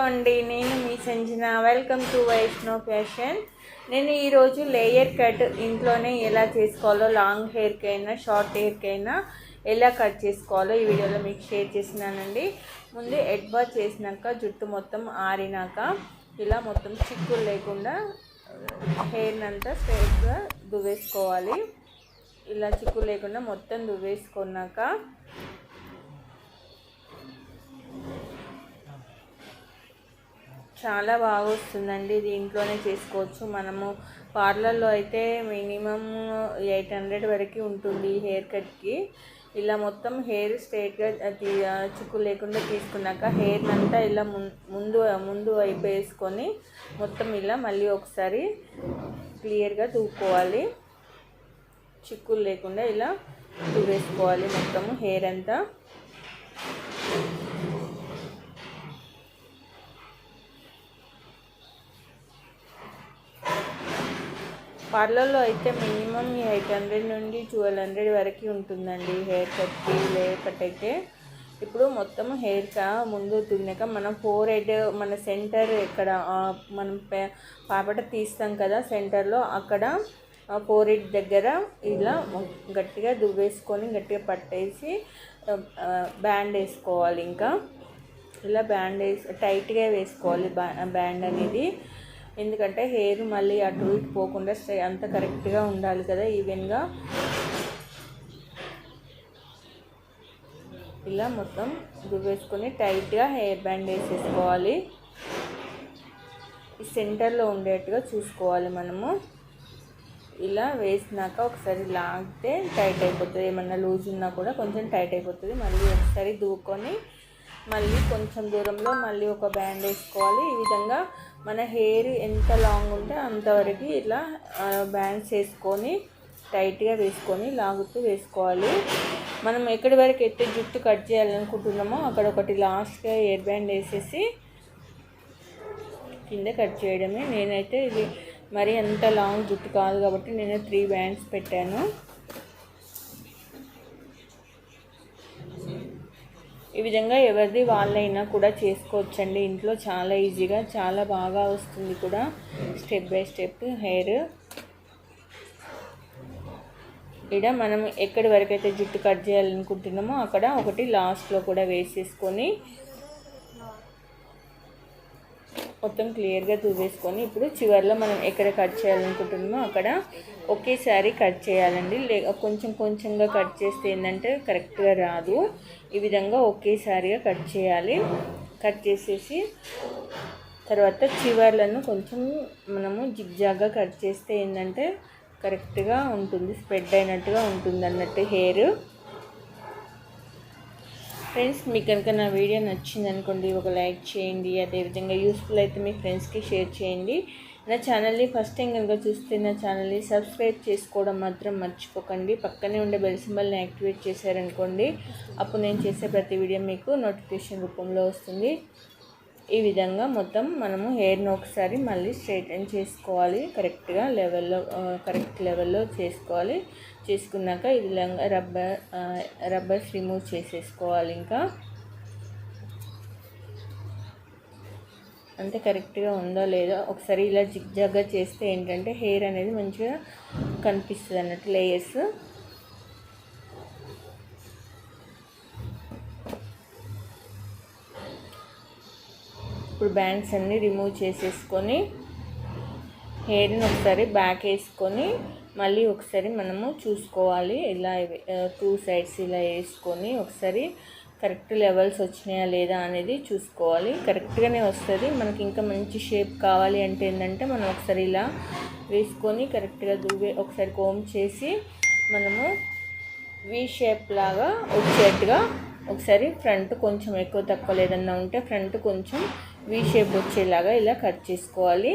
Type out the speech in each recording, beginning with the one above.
అండి, నేను మీ Sanjana. Welcome to Vaishnav fashion. నేను ఈరోజు లేయర్ కట్ ఇంట్లోనే ఎలా చేసుకోవాలో, లాంగ్ హెయిర్కైనా షార్ట్ హెయిర్కైనా ఎలా కట్ చేసుకోవాలో ఈ వీడియోలో మీకు షేర్ చేసినానండి. ముందు హెడ్ బాత్ చేసినాక జుట్టు మొత్తం ఆరినాక ఇలా మొత్తం చిక్కులు లేకుండా హెయిర్ని అంతా స్ట్రైట్గా దువ్వేసుకోవాలి. ఇలా చిక్కులు లేకుండా మొత్తం దువ్వేసుకున్నాక చాలా బాగా వస్తుందండి. ఇది ఇంట్లోనే చేసుకోవచ్చు. మనము పార్లర్లో అయితే మినిమం 800 వరకు ఉంటుంది హెయిర్ కట్కి. ఇలా మొత్తం హెయిర్ స్ట్రైట్గా చిక్కు లేకుండా తీసుకున్నాక హెయిర్ని అంతా ఇలా ముందు వైపు వేసుకొని మొత్తం ఇలా మళ్ళీ ఒకసారి క్లియర్గా దువ్వుకోవాలి. చిక్కులు లేకుండా ఇలా దువ్వేసుకోవాలి మొత్తము హెయిర్ అంతా. పార్లర్లో అయితే మినిమం 800 నుండి 1200 వరకు ఉంటుందండి హెయిర్ కట్కి. లేయర్ కట్ అయితే ఇప్పుడు మొత్తం హెయిర్ ముందు దున్నాక మనం ఫోర్ హెడ్ మన సెంటర్ ఇక్కడ మనం పాపట తీస్తాం కదా సెంటర్లో, అక్కడ ఫోర్ హెడ్ దగ్గర ఇలా గట్టిగా దువ్వేసుకొని గట్టిగా పట్టేసి బ్యాండ్ వేసుకోవాలి. ఇంకా ఇలా బ్యాండ్ వేసి టైట్గా వేసుకోవాలి బ్యాండ్ అనేది. ఎందుకంటే హెయిర్ మళ్ళీ అటు ఇటు పోకుండా అంత కరెక్ట్గా ఉండాలి కదా, ఈవెన్గా. ఇలా మొత్తం దువ్వేసుకొని టైట్గా హెయిర్ బ్యాండ్ వేసేసుకోవాలి. ఈ సెంటర్లో ఉండేట్టుగా చూసుకోవాలి మనము. ఇలా వేసినాక ఒకసారి లాగితే టైట్ అయిపోతుంది. ఏమన్నా లూజ్ ఉన్నా కూడా కొంచెం టైట్ అయిపోతుంది. మళ్ళీ ఒకసారి దువ్వుకొని మళ్ళీ కొంచెం దూరంలో మళ్ళీ ఒక బ్యాండ్ వేసుకోవాలి. ఈ విధంగా మన హెయిర్ ఎంత లాంగ్ ఉంటే అంతవరకు ఇలా బ్యాండ్స్ వేసుకొని టైట్గా వేసుకొని లాగుతూ వేసుకోవాలి. మనం ఎక్కడి వరకు అయితే జుట్టు కట్ చేయాలనుకుంటున్నామో అక్కడ ఒకటి లాస్ట్గా హెయిర్ బ్యాండ్ వేసేసి కింద కట్ చేయడమే. నేనైతే ఇది మరి అంత లాంగ్ జుట్టు కాదు కాబట్టి నేను 3 బ్యాండ్స్ పెట్టాను. ఈ విధంగా ఎవరిది వాళ్ళైనా కూడా చేసుకోవచ్చండి ఇంట్లో. చాలా ఈజీగా చాలా బాగా వస్తుంది కూడా స్టెప్ బై స్టెప్ హెయిర్. ఇక్కడ మనం ఎక్కడి వరకు అయితే జుట్టు కట్ చేయాలనుకుంటున్నామో అక్కడ ఒకటి లాస్ట్లో కూడా వేసేసుకొని మొత్తం క్లియర్గా దువ్వేసుకొని ఇప్పుడు చివరిలో మనం ఎక్కడ కట్ చేయాలనుకుంటున్నామో అక్కడ ఒకేసారి కట్ చేయాలండి. కొంచెం కొంచెంగా కట్ చేస్తే ఏంటంటే కరెక్ట్గా రాదు. ఈ విధంగా ఒకేసారిగా కట్ చేయాలి. కట్ చేసేసి తర్వాత చివర్లను కొంచెం మనము జిగ్జాగ్గా కట్ చేస్తే ఏంటంటే కరెక్ట్గా ఉంటుంది, స్ప్రెడ్ అయినట్టుగా ఉంటుంది అన్నట్టు హెయిర్. ఫ్రెండ్స్, మీకు కనుక నా వీడియో నచ్చింది అనుకోండి ఒక లైక్ చేయండి. అదేవిధంగా యూస్ఫుల్ అయితే మీ ఫ్రెండ్స్కి షేర్ చేయండి. నా ఛానల్ని ఫస్ట్ టైం కనుక చూస్తే నా ఛానల్ని సబ్స్క్రైబ్ చేసుకోవడం మాత్రం మర్చిపోకండి. పక్కనే ఉండే బెల్ సింబల్ని యాక్టివేట్ చేశారనుకోండి, అప్పుడు నేను చేసే ప్రతి వీడియో మీకు నోటిఫికేషన్ రూపంలో వస్తుంది. ఈ విధంగా మొత్తం మనము హెయిర్ని ఒకసారి మళ్ళీ స్ట్రైటన్ చేసుకోవాలి. కరెక్ట్ లెవెల్లో చేసుకోవాలి. చేసుకున్నాక ఇది రబ్బర్స్ రిమూవ్ చేసేసుకోవాలి. ఇంకా అంతే కరెక్ట్గా ఉందో లేదో ఒకసారి ఇలా జిగ్జాగ్గా చేస్తే ఏంటంటే హెయిర్ అనేది మంచిగా కనిపిస్తుంది అన్నట్టు లేయర్స్. ఇప్పుడు బ్యాండ్స్ అన్నీ రిమూవ్ చేసేసుకొని హెయిర్ని ఒకసారి బ్యాక్ వేసుకొని మళ్ళీ ఒకసారి మనము చూసుకోవాలి. ఇలా 2 సైడ్స్ ఇలా వేసుకొని ఒకసారి కరెక్ట్ లెవెల్స్ వచ్చినాయా లేదా అనేది చూసుకోవాలి. కరెక్ట్గానే వస్తుంది. మనకి ఇంకా మంచి షేప్ కావాలి అంటే ఏంటంటే మనం ఒకసారి ఇలా వేసుకొని కరెక్ట్గా ఒకసారి కోమ్ చేసి మనము వీ షేప్ లాగా వచ్చేట్టుగా ఒకసారి ఫ్రంట్ కొంచెం ఎక్కువ తక్కువ లేదన్నా ఉంటే ఫ్రంట్ కొంచెం వీ షేప్ వచ్చేలాగా ఇలా కట్ చేసుకోవాలి.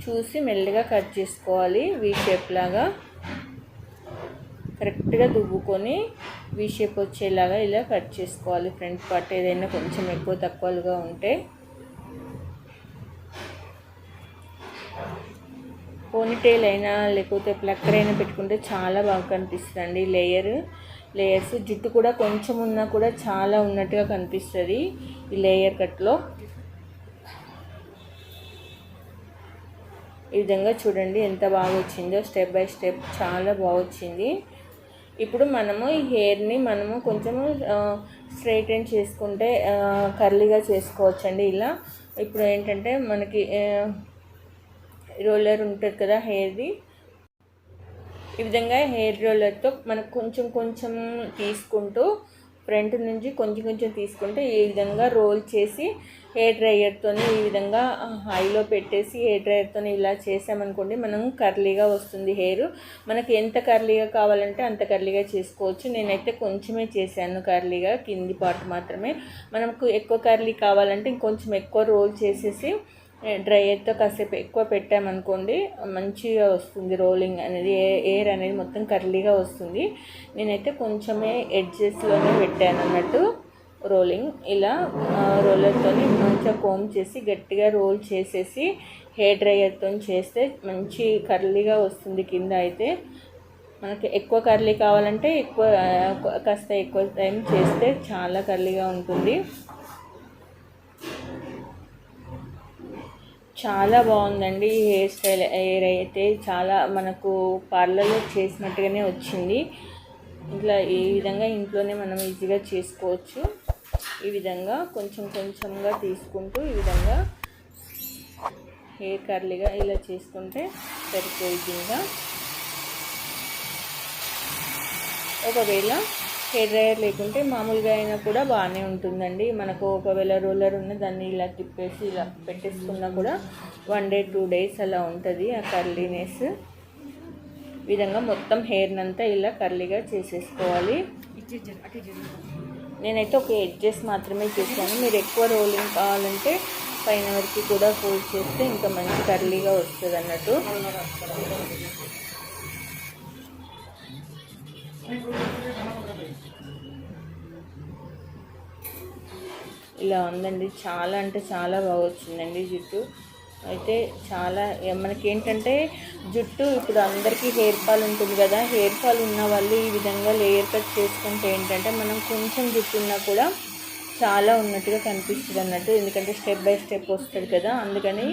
చూసి మెల్లగా కట్ చేసుకోవాలి. వీ షేప్ లాగా కరెక్ట్గా దువ్వుకొని వీ షేప్ వచ్చేలాగా ఇలా కట్ చేసుకోవాలి. ఫ్రంట్ పార్ట్ ఏదైనా కొంచెం ఎక్కువ తక్కువగా ఉంటే పోనీటైల్ అయినా లేకపోతే ప్లక్కర్ అయినా పెట్టుకుంటే చాలా బాగా కనిపిస్తుందండి. లేయర్స్ జుట్టు కూడా కొంచెం ఉన్నా కూడా చాలా ఉన్నట్టుగా కనిపిస్తుంది ఈ లేయర్ కట్లో. ఈ విధంగా చూడండి ఎంత బాగా వచ్చిందో, స్టెప్ బై స్టెప్ చాలా బాగా వచ్చింది. ఇప్పుడు మనము ఈ హెయిర్ని మనము కొంచెము స్ట్రైటన్ చేసుకుంటే కర్లీగా చేసుకోవచ్చండి ఇలా. ఇప్పుడు ఏంటంటే మనకి రోలర్ ఉంటుంది కదా హెయిర్ది, ఈ విధంగా హెయిర్ రోలర్తో మనకు కొంచెం కొంచెం తీసుకుంటూ ఫ్రంట్ నుంచి కొంచెం కొంచెం తీసుకుంటే ఈ విధంగా రోల్ చేసి హెయిర్ డ్రైయర్తో ఈ విధంగా హైలో పెట్టేసి హెయిర్ డ్రైయర్తో ఇలా చేసామనుకోండి మనం కర్లీగా వస్తుంది హెయిర్. మనకి ఎంత కర్లీగా కావాలంటే అంత కర్లీగా చేసుకోవచ్చు. నేనైతే కొంచెమే చేశాను కర్లీగా, కింది పార్ట్ మాత్రమే. మనకు ఎక్కువ కర్లీ కావాలంటే ఇంకొంచెం ఎక్కువ రోల్ చేసేసి డ్రైయర్తో కాసేపు ఎక్కువ పెట్టామనుకోండి మంచిగా వస్తుంది రోలింగ్ అనేది, ఎయిర్ అనేది మొత్తం కర్లీగా వస్తుంది. నేనైతే కొంచెమే ఎడ్జెస్లోనే పెట్టాను అన్నట్టు రోలింగ్. ఇలా రోలర్తో మంచిగా కోమ్ చేసి గట్టిగా రోల్ చేసేసి హెయిర్ డ్రైయర్తో చేస్తే మంచి కర్లీగా వస్తుంది కింద. అయితే మనకి ఎక్కువ కర్లీ కావాలంటే కాస్త ఎక్కువ టైం చేస్తే చాలా కర్లీగా ఉంటుంది. చాలా బాగుందండి ఈ హెయిర్ స్టైల్. హెయిర్ అయితే చాలా మనకు పార్లర్లో చేసినట్టుగానే వచ్చింది. ఇట్లా ఈ విధంగా ఇంట్లోనే మనం ఈజీగా చేసుకోవచ్చు. ఈ విధంగా కొంచెం కొంచెంగా తీసుకుంటూ ఈ విధంగా హెయిర్ కర్లీగా ఇలా చేసుకుంటే సరిపోయింది. ఇంకా ఒకవేళ హెయిర్ డ్రైయర్ లేకుంటే మామూలుగా అయినా కూడా బాగానే ఉంటుందండి. మనకు ఒకవేళ రోలర్ ఉన్న దాన్ని ఇలా తిప్పేసి ఇలా పెట్టేసుకున్నా కూడా 1 day 2 days అలా ఉంటుంది ఆ కర్లీనెస్. ఈ విధంగా మొత్తం హెయిర్నంతా ఇలా కర్లీగా చేసేసుకోవాలి. నేనైతే ఒక ఎడ్జెస్ మాత్రమే చేశాను. మీరు ఎక్కువ రోలింగ్ కావాలంటే పైన వరకు కూడా ఫోల్డ్ చేస్తే ఇంకా మంచి కర్లీగా వస్తుంది అన్నట్టు. ఇలా ఉందండి, చాలా అంటే చాలా బాగా వచ్చిందండి జుట్టు అయితే. చాలా మనకేంటంటే జుట్టు ఇప్పుడు అందరికీ హెయిర్ ఫాల్ ఉంటుంది కదా, హెయిర్ ఫాల్ ఉన్న వాళ్ళు ఈ విధంగా లేయర్ కట్ చేసుకుంటే ఏంటంటే మనం కొంచెం జుట్టు ఉన్నా కూడా చాలా ఉన్నట్టుగా కనిపిస్తుంది అన్నట్టు. ఎందుకంటే స్టెప్ బై స్టెప్ వస్తుంది కదా, అందుకని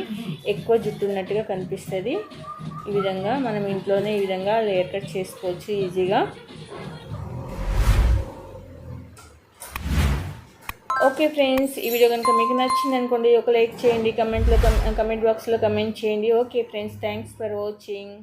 ఎక్కువ జుట్టు ఉన్నట్టుగా కనిపిస్తుంది. ఈ విధంగా మనం ఇంట్లోనే ఈ విధంగా లేయర్ కట్ చేసుకోవచ్చు ఈజీగా. ఓకే ఫ్రెండ్స్, ఈ వీడియో కనుక మీకు నచ్చింది అనుకోండి ఒక లైక్ చేయండి, కమెంట్ బాక్స్లో కమెంట్ చేయండి. Okay friends, thanks for watching.